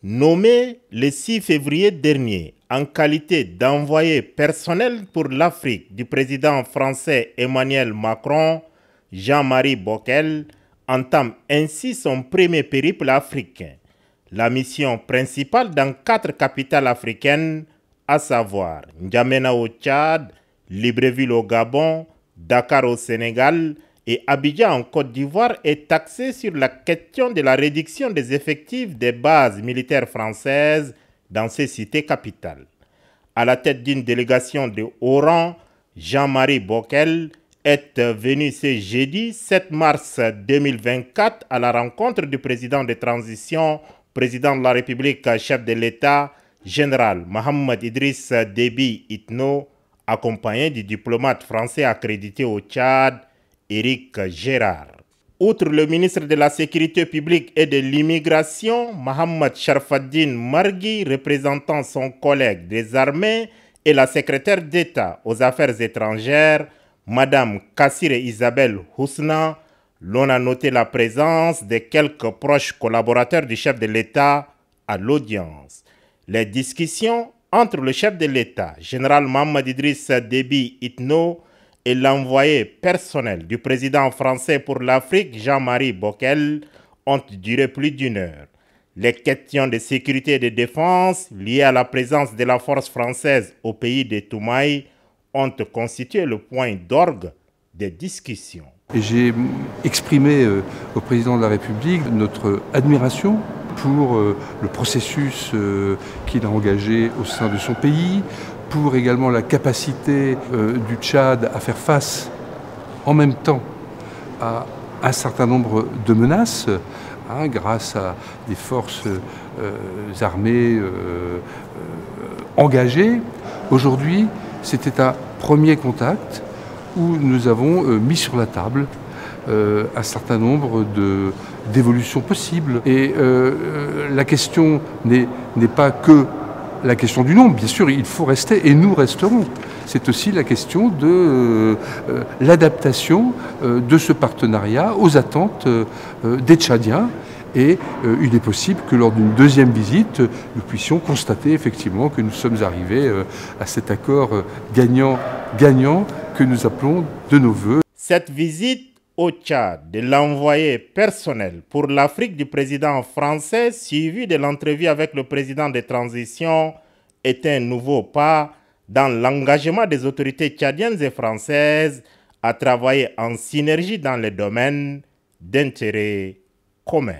Nommé le 6 février dernier en qualité d'envoyé personnel pour l'Afrique du président français Emmanuel Macron, Jean-Marie Bockel entame ainsi son premier périple africain. La mission principale dans 4 capitales africaines, à savoir N'Djamena au Tchad, Libreville au Gabon, Dakar au Sénégal et Abidjan en Côte d'Ivoire, est axée sur la question de la réduction des effectifs des bases militaires françaises dans ces cités capitales. À la tête d'une délégation de haut rang, Jean-Marie Bockel est venu ce jeudi 7 mars 2024 à la rencontre du président de transition, président de la République, chef de l'État, général Mohamed Idriss Déby Itno, accompagné du diplomate français accrédité au Tchad, Éric Gérard. Outre le ministre de la Sécurité publique et de l'immigration, Mohamed Sharfaddine Margui, représentant son collègue des armées, et la secrétaire d'État aux affaires étrangères, Madame Kassire Isabelle Housna, l'on a noté la présence de quelques proches collaborateurs du chef de l'État à l'audience. Les discussions entre le chef de l'État, général Mohamed Idriss Déby Itno, et l'envoyé personnel du président français pour l'Afrique, Jean-Marie Bockel, ont duré plus d'1 heure. Les questions de sécurité et de défense liées à la présence de la force française au pays de Toumaï ont constitué le point d'orgue des discussions. J'ai exprimé au président de la République notre admiration pour le processus qu'il a engagé au sein de son pays, pour également la capacité du Tchad à faire face en même temps à un certain nombre de menaces, grâce à des forces armées engagées. Aujourd'hui, c'était un premier contact où nous avons mis sur la table un certain nombre d'évolutions possibles. Et la question n'est pas que la question du nombre. Bien sûr, il faut rester et nous resterons. C'est aussi la question de l'adaptation de ce partenariat aux attentes des Tchadiens. Et il est possible que lors d'une deuxième visite, nous puissions constater effectivement que nous sommes arrivés à cet accord gagnant-gagnant que nous appelons de nos vœux. Cette visite au Tchad de l'envoyé personnel pour l'Afrique du président français, suivi de l'entrevue avec le président de transition, est un nouveau pas dans l'engagement des autorités tchadiennes et françaises à travailler en synergie dans les domaines d'intérêt commun.